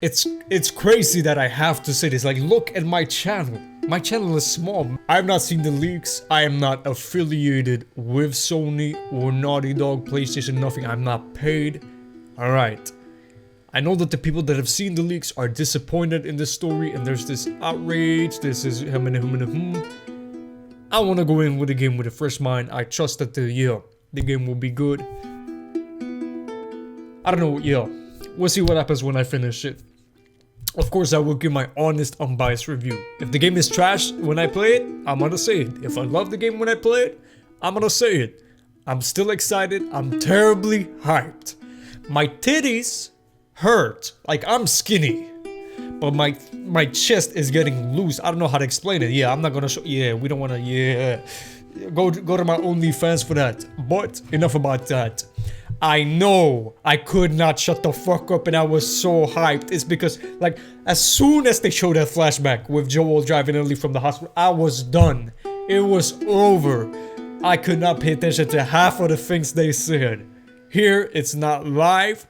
It's crazy that I have to say this. Like, look at my channel. My channel is small. I've not seen the leaks. I am not affiliated with Sony or Naughty Dog, PlayStation, nothing. I'm not paid. Alright. I know that the people that have seen the leaks are disappointed in this story, and there's this outrage. This is I want to go in with the game with a fresh mind. I trust that the game will be good. I don't know, we'll see what happens when I finish it. Of course, I will give my honest, unbiased review. If the game is trash when I play it, I'm gonna say it. If I love the game when I play it, I'm gonna say it. I'm still excited. I'm terribly hyped. My titties hurt. Like, I'm skinny. But my chest is getting loose. I don't know how to explain it. Yeah, I'm not gonna show. Yeah, we don't wanna. Yeah. Go to my OnlyFans for that. But enough about that. I know I could not shut the fuck up, and I was so hyped. It's because, like, as soon as they showed that flashback with Joel driving Ellie from the hospital, I was done. It was over. I could not pay attention to half of the things they said. Here, it's not live,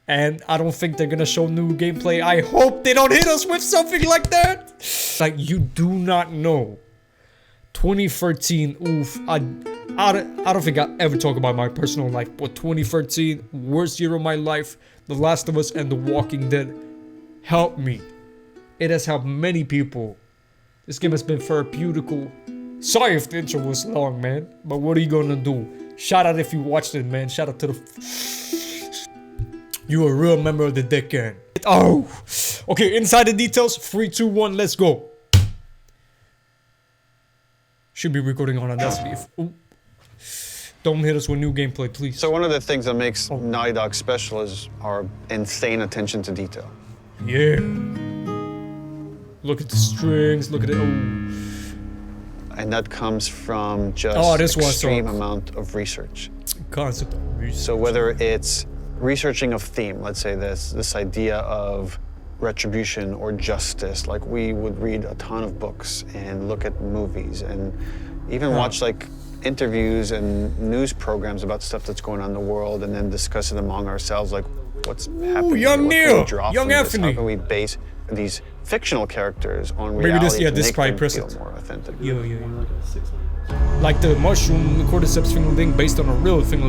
and I don't think they're gonna show new gameplay. I hope they don't hit us with something like that. Like, you do not know. 2013, oof. I don't think I ever talk about my personal life, but 2013, worst year of my life. The Last of Us and The Walking Dead helped me. It has helped many people. This game has been therapeutical. Sorry if the intro was long, man, but what are you gonna do? Shout out if you watched it, man. Shout out to the... You a real member of the Dick Gang. Oh! Okay, inside the details. 3, 2, 1, let's go. Should be recording on Audacity. Don't hit us with new gameplay, please. So one of the things that makes Naughty Dog special is our insane attention to detail. Yeah. Look at the strings, look at it. Oh. And that comes from just extreme amount of research. Concept of research. So whether it's researching a theme, let's say this idea of retribution or justice, like we would read a ton of books and look at movies and even watch like interviews and news programs about stuff that's going on in the world, and then discuss it among ourselves, like what's happening. Young Neil, young Anthony. How can we base these fictional characters on reality to make them feel more authentic? Like the mushroom, the cordyceps thing based on a real thing.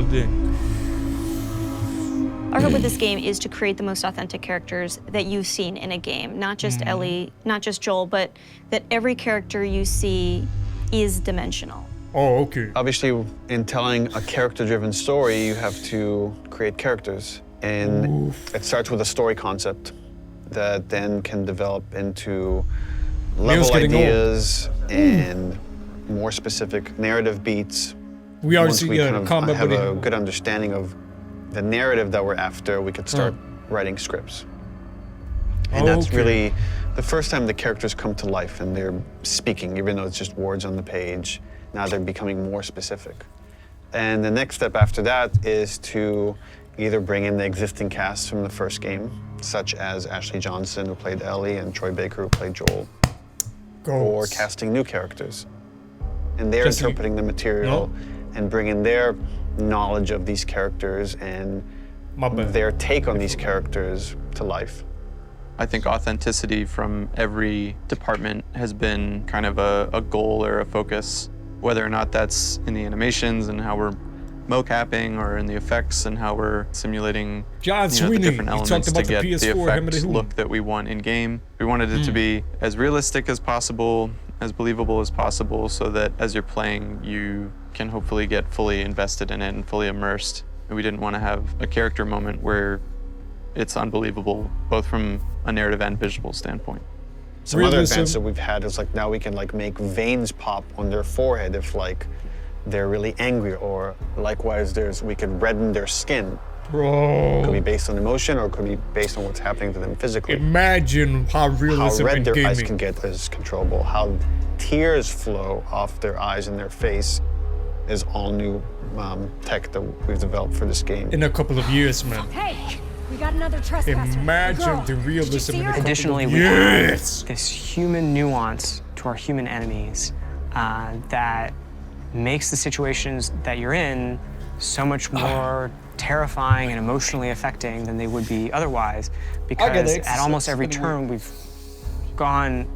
Our hope with this game is to create the most authentic characters that you've seen in a game. Not just Ellie, not just Joel, but that every character you see is dimensional. Oh, okay. Obviously, in telling a character-driven story, you have to create characters. And it starts with a story concept that then can develop into level ideas and more specific narrative beats. We already Once we kind of have a good understanding of the narrative that we're after, we could start writing scripts. And that's really the first time the characters come to life and they're speaking, even though it's just words on the page. Now they're becoming more specific. And the next step after that is to either bring in the existing cast from the first game, such as Ashley Johnson, who played Ellie, and Troy Baker, who played Joel, or casting new characters. And they're interpreting the material and bringing their knowledge of these characters and their take on these characters to life. I think authenticity from every department has been kind of a goal or a focus, whether or not that's in the animations and how we're mocapping, or in the effects and how we're simulating the different elements to get the effect look that we want in game. We wanted it to be as realistic as possible, as believable as possible, so that as you're playing, you can hopefully get fully invested in it and fully immersed. And we didn't want to have a character moment where it's unbelievable, both from a narrative and visual standpoint. Some other advances that we've had is like now we can like make veins pop on their forehead if like they're really angry, or likewise we can redden their skin. Bro. It could be based on emotion, or it could be based on what's happening to them physically. Imagine how realistic how red their eyes can get is controllable. How tears flow off their eyes and their face is all new tech that we've developed for this game. In a couple of years, man. Hey, we got another trespasser. Imagine the realism in a couple of years. Additionally, we have this human nuance to our human enemies that makes the situations that you're in so much more terrifying and emotionally affecting than they would be otherwise, because at almost every turn we've gone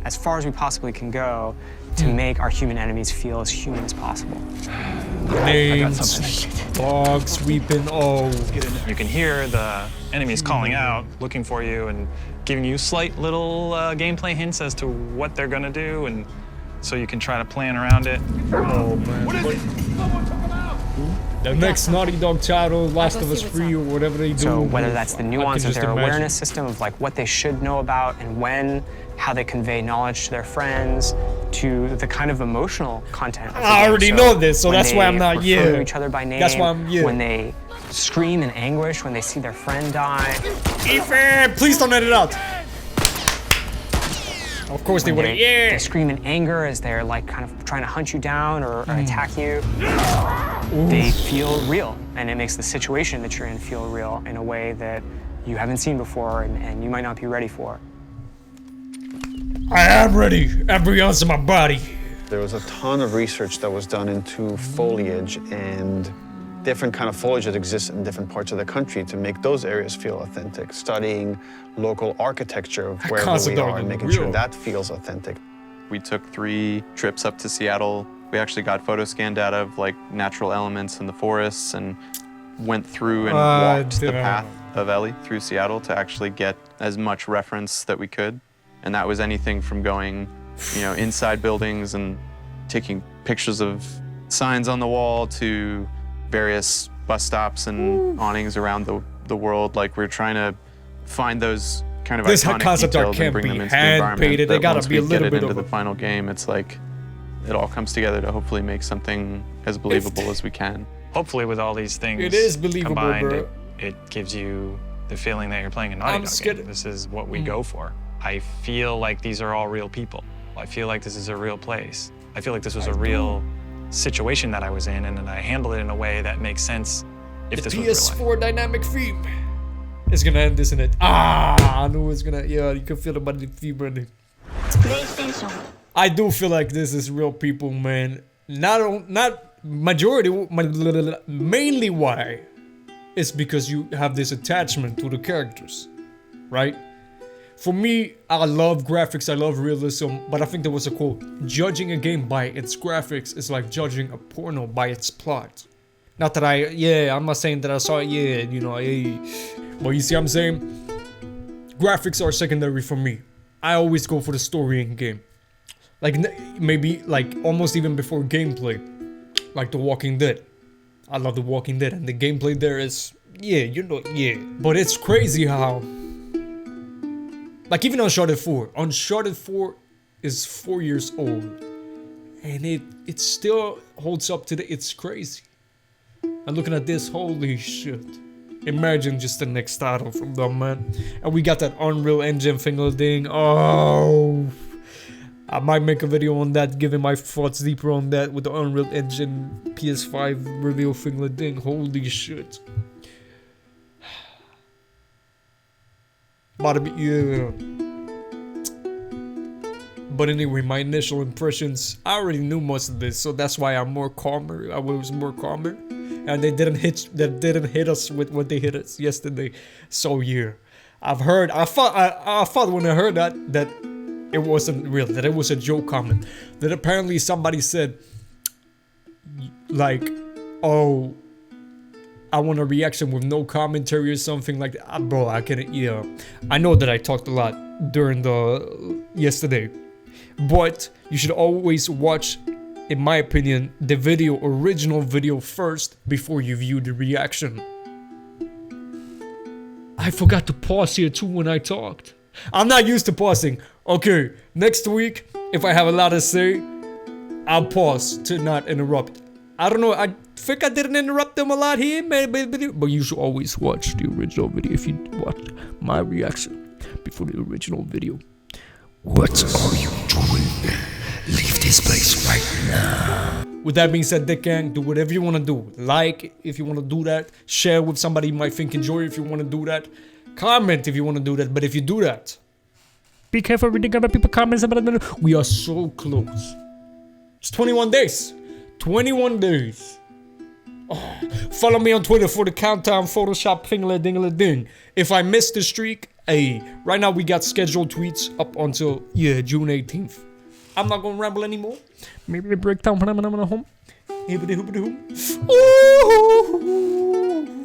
as far as we possibly can go to make our human enemies feel as human as possible. Names, dogs, sweeping, oh. You can hear the enemies calling out, looking for you, and giving you slight little gameplay hints as to what they're gonna do, and so you can try to plan around it. Oh man. The next Naughty Dog title, Last of Us 3 or whatever they do. So whether that's the nuance of their imagine. awareness system of like what they should know about and when, how they convey knowledge to their friends, to the kind of emotional content. I already know this, so that's why I'm not, refer to each other by name, that's why I'm, when they scream in anguish when they see their friend die. Ethan, please don't edit out. Of course they wouldn't, They scream in anger as they're like kind of trying to hunt you down or attack you. They feel real, and it makes the situation that you're in feel real in a way that you haven't seen before and you might not be ready for. I am ready, every ounce of my body. There was a ton of research that was done into foliage and different kind of foliage that exists in different parts of the country to make those areas feel authentic. Studying local architecture of wherever we are and making sure that feels authentic. We took 3 trips up to Seattle. We actually got photo scan data of like natural elements in the forests and went through and walked the path of Ellie through Seattle to actually get as much reference that we could. And that was anything from going, you know, inside buildings and taking pictures of signs on the wall to various bus stops and awnings around the world. Like, we're trying to find those kind of iconic details and bring them into the environment. They gotta be a little bit into the final game. It's like it all comes together to hopefully make something as believable as we can. Hopefully, with all these things it is believable, combined, bro. it gives you the feeling that you're playing a Naughty Dog game. This is what we go for. I feel like these are all real people. I feel like this is a real place. I feel like this was a real situation that I was in, and then I handled it in a way that makes sense if this was real life. PS4 dynamic theme. It's gonna end, isn't it? Ah, I knew it's gonna. Yeah, you can feel the body fever in it. I do feel like this is real people, man. Not majority, mainly why? It's because you have this attachment to the characters, right? For me, I love graphics, I love realism, but I think there was a quote: judging a game by its graphics is like judging a porno by its plot. Not that I'm not saying that I saw it, you know, but you see what I'm saying? Graphics are secondary for me. I always go for the story in game. Like, maybe, like, almost even before gameplay. Like The Walking Dead. I love The Walking Dead, and the gameplay there is, But it's crazy how, like, even Uncharted 4. Uncharted 4 is 4 years old. And it still holds up today. It's crazy. And looking at this, holy shit. Imagine just the next title from them, man. And we got that Unreal Engine thing. Oh, I might make a video on that, giving my thoughts deeper on that with the Unreal Engine PS5 reveal thing. Holy shit. But anyway, my initial impressions, I already knew most of this, so that's why I'm more calmer. I was more calmer. And they didn't hit us with what they hit us yesterday. So yeah, I thought when I heard that it wasn't real, that it was a joke comment. That apparently somebody said, like, oh, I want a reaction with no commentary or something like that. Bro, I can't. Yeah, I know that I talked a lot during the yesterday, but you should always watch, in my opinion, the original video first before you view the reaction. I forgot to pause here too when I talked. I'm not used to pausing. Okay, next week, if I have a lot to say, I'll pause to not interrupt. I don't know, I think I didn't interrupt them a lot here, but you should always watch the original video if you watch my reaction before the original video. What are you doing? Leave this place right now. With that being said, Dick Gang, do whatever you want to do. Like if you want to do that. Share with somebody you might think enjoy if you want to do that. Comment if you want to do that. But if you do that, be careful reading other people's comments about it. We are so close. It's 21 days. 21 days Follow me on Twitter for the countdown, Photoshop, ding-a-ding. If I miss the streak, hey, right now we got scheduled tweets up until, June 18th. I'm not gonna ramble anymore. Maybe the breakdown. Ooh.